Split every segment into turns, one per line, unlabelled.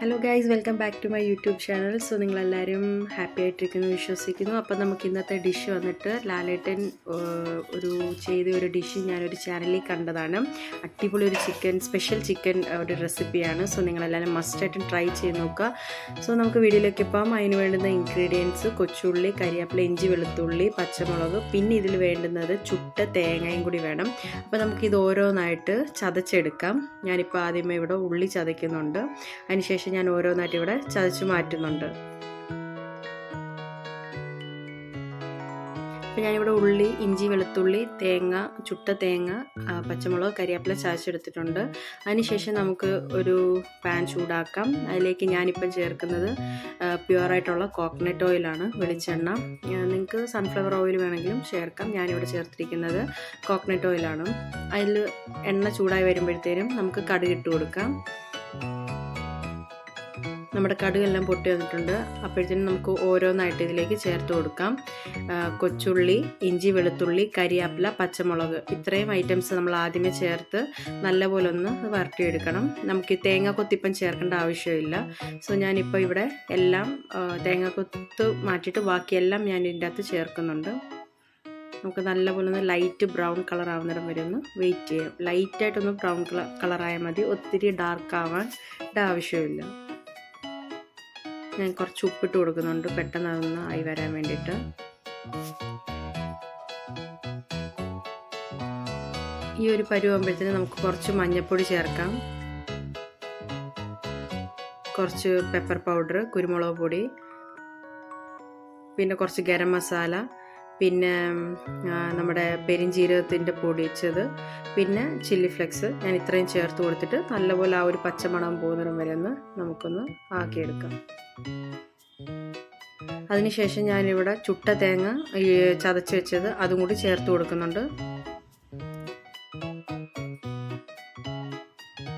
Hello guys, welcome back to my YouTube channel. So നിങ്ങളെല്ലാവരും happy ആയിട്ടിരിക്കുന്നു വിശ്വസിക്കുന്നു. അപ്പോൾ നമുക്ക് ഇന്നത്തെ ഡിഷ് വന്നിട്ട് ലാലേട്ടൻ ചെയ്ത ഒരു ഡിഷ് ഞാനൊരു ചാനലിൽ കണ്ടതാണ്. അടിപൊളി ഒരു സ്പെഷ്യൽ ചിക്കൻ ഒരു റെസിപ്പിയാണ്. സോ നിങ്ങളെല്ലാവരും മസ്റ്റായിട്ടും ട്രൈ ചെയ്ത് നോക്കുക. സോ നമുക്ക് വീഡിയോയിലേക്ക് ഇപ്പം അതിന് വേണ്ടുന്ന ഇൻഗ്രീഡിയൻസ്: കൊച്ചുള്ളി, കരിയാപ്പില, ഇഞ്ചി, വെളുത്തുള്ളി, പച്ചമുളക്, പിന്നെ ഇതിൽ വേണ്ടുന്നത് ചുട്ട തേങ്ങയും കൂടി വേണം. അപ്പോൾ നമുക്കിത് ഓരോന്നായിട്ട് ചതച്ചെടുക്കാം. ഞാനിപ്പോൾ ആദ്യമേ ഇവിടെ ഉള്ളി ചതയ്ക്കുന്നുണ്ട്. അതിനുശേഷം ഞാൻ ഓരോന്നായിട്ട് ഇവിടെ ചതച്ച് മാറ്റുന്നുണ്ട്. അപ്പോൾ ഞാനിവിടെ ഉള്ളി, ഇഞ്ചി, വെളുത്തുള്ളി, തേങ്ങ, ചുട്ട തേങ്ങ, പച്ചമുളക്, കരിയാപ്പില ചതച്ചെടുത്തിട്ടുണ്ട്. അതിനുശേഷം നമുക്ക് ഒരു പാൻ ചൂടാക്കാം. അതിലേക്ക് ഞാനിപ്പം ചേർക്കുന്നത് പ്യുവറായിട്ടുള്ള കോക്കനട്ട് ഓയിലാണ്, വെളിച്ചെണ്ണ. നിങ്ങൾക്ക് സൺഫ്ലവർ ഓയിൽ വേണമെങ്കിലും ചേർക്കാം. ഞാനിവിടെ ചേർത്തിരിക്കുന്നത് കോക്കനട്ട് ഓയിലാണ്. അതിൽ എണ്ണ ചൂടായി വരുമ്പോഴത്തേനും നമുക്ക് കടുക് ഇട്ട് കൊടുക്കാം. നമ്മുടെ കടുകെല്ലാം പൊട്ടി വന്നിട്ടുണ്ട്. അപ്പോഴത്തേനും നമുക്ക് ഓരോന്നായിട്ട് ഇതിലേക്ക് ചേർത്ത് കൊടുക്കാം. കൊച്ചുള്ളി, ഇഞ്ചി, വെളുത്തുള്ളി, കരിയാപ്പില, പച്ചമുളക്, ഇത്രയും ഐറ്റംസ് നമ്മൾ ആദ്യമേ ചേർത്ത് നല്ലപോലെ ഒന്ന് വരട്ടിയെടുക്കണം. നമുക്ക് ഈ തേങ്ങാക്കൊത്തിപ്പം ചേർക്കേണ്ട ആവശ്യമില്ല. സോ ഞാനിപ്പോൾ ഇവിടെ എല്ലാം തേങ്ങാക്കൊത്ത് മാറ്റിയിട്ട് ബാക്കിയെല്ലാം ഞാൻ ഇതിൻ്റെ അകത്ത് ചേർക്കുന്നുണ്ട്. നമുക്ക് നല്ലപോലെ ഒന്ന് ലൈറ്റ് ബ്രൗൺ കളർ ആവുന്നിടം വരെ ഒന്ന് വെയിറ്റ് ചെയ്യാം. ലൈറ്റായിട്ടൊന്ന് ബ്രൗൺ കളറായാൽ മതി, ഒത്തിരി ഡാർക്ക് ആവാൻ ആവശ്യമില്ല. ഞാൻ കുറച്ച് ഉപ്പിട്ട് കൊടുക്കുന്നുണ്ട്, പെട്ടെന്ന് അതൊന്ന് ആയി വരാൻ വേണ്ടിയിട്ട്. ഈ ഒരു പരുവാകുമ്പോഴത്തേന് നമുക്ക് കുറച്ച് മഞ്ഞൾപ്പൊടി ചേർക്കാം, കുറച്ച് പെപ്പർ പൗഡർ, കുരുമുളക് പൊടി, പിന്നെ കുറച്ച് ഗരം മസാല, പിന്നെ നമ്മുടെ പെരിഞ്ജീരകത്തിൻ്റെ പൊടിച്ചത്, പിന്നെ ചില്ലി ഫ്ലെക്സ്. ഞാൻ ഇത്രയും ചേർത്ത് കൊടുത്തിട്ട് നല്ലപോലെ ആ ഒരു പച്ചമണം പോകുന്നിടം വരെ ഒന്ന് നമുക്കൊന്ന് ആക്കിയെടുക്കാം. അതിനുശേഷം ഞാനിവിടെ ചുട്ട തേങ്ങ ചതച്ച് വെച്ചത് അതും കൂടി ചേർത്ത് കൊടുക്കുന്നുണ്ട്.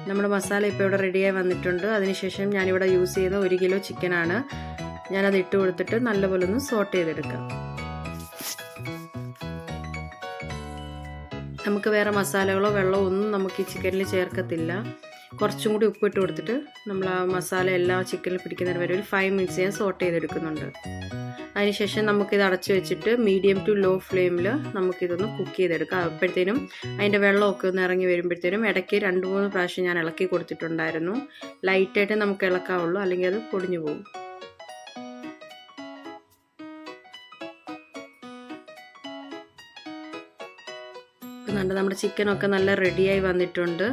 നമ്മുടെ മസാല ഇപ്പോൾ ഇവിടെ റെഡിയായി വന്നിട്ടുണ്ട്. അതിനുശേഷം ഞാനിവിടെ യൂസ് ചെയ്യുന്ന 1 കിലോ ചിക്കനാണ്. ഞാനത് ഇട്ട് കൊടുത്തിട്ട് നല്ലപോലെ ഒന്ന് സോട്ട് ചെയ്തെടുക്കാം. നമുക്ക് വേറെ മസാലകളോ വെള്ളമോ ഒന്നും നമുക്ക് ഈ ചിക്കനിൽ ചേർക്കത്തില്ല. കുറച്ചും കൂടി ഉപ്പിട്ട് കൊടുത്തിട്ട് നമ്മൾ ആ മസാല എല്ലാം ചിക്കനിൽ പിടിക്കുന്നതിന് വരെ ഒരു 5 മിനിറ്റ്സ് ഞാൻ സോട്ട് ചെയ്തെടുക്കുന്നുണ്ട്. അതിനുശേഷം നമുക്കിത് അടച്ചു വെച്ചിട്ട് മീഡിയം ടു ലോ ഫ്ലെയിമിൽ നമുക്കിതൊന്ന് കുക്ക് ചെയ്തെടുക്കാം. അപ്പോഴത്തേനും അതിൻ്റെ വെള്ളമൊക്കെ ഒന്ന് ഇറങ്ങി വരുമ്പോഴത്തേനും ഇടയ്ക്ക് 2-3 പ്രാവശ്യം ഞാൻ ഇളക്കി കൊടുത്തിട്ടുണ്ടായിരുന്നു. ലൈറ്റായിട്ട് നമുക്ക് ഇളക്കാവുള്ളൂ, അല്ലെങ്കിൽ അത് പൊടിഞ്ഞു പോകും. നമ്മുടെ ചിക്കനൊക്കെ നല്ല റെഡിയായി വന്നിട്ടുണ്ട്.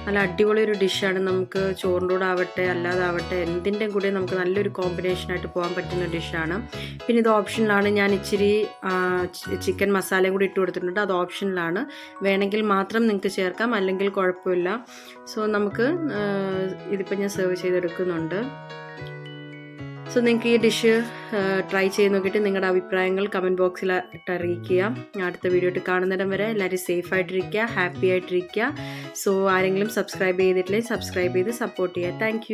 നല്ല അടിപൊളി ഒരു ഡിഷാണ്. നമുക്ക് ചോറിൻ്റെ കൂടെ ആവട്ടെ അല്ലാതാവട്ടെ എന്തിൻ്റെ കൂടെ നമുക്ക് നല്ലൊരു കോമ്പിനേഷനായിട്ട് പോകാൻ പറ്റുന്ന ഡിഷാണ്. പിന്നെ ഇത് ഓപ്ഷനിലാണ്. ഞാൻ ഇച്ചിരി ചിക്കൻ മസാലയും കൂടി ഇട്ട് കൊടുത്തിട്ടുണ്ട്. അത് ഓപ്ഷനിലാണ്. വേണമെങ്കിൽ മാത്രം നിങ്ങൾക്ക് ചേർക്കാം, അല്ലെങ്കിൽ കുഴപ്പമില്ല. സോ നമുക്ക് ഇതിപ്പോൾ ഞാൻ സെർവ് ചെയ്തെടുക്കുന്നുണ്ട്. സോ നിങ്ങൾക്ക് ഈ ഡിഷ് ട്രൈ ചെയ്ത് നോക്കിയിട്ട് നിങ്ങളുടെ അഭിപ്രായങ്ങൾ കമൻറ്റ് ബോക്സിൽ അറിയിക്കുക. അടുത്ത വീഡിയോ ഇട്ട് കാണുന്നിടം വരെ എല്ലാവരും സേഫായിട്ടിരിക്കുക, ഹാപ്പി ആയിട്ടിരിക്കുക. സോ ആരെങ്കിലും സബ്സ്ക്രൈബ് ചെയ്തിട്ടില്ലെങ്കിൽ സബ്സ്ക്രൈബ് ചെയ്ത് സപ്പോർട്ട് ചെയ്യുക. താങ്ക്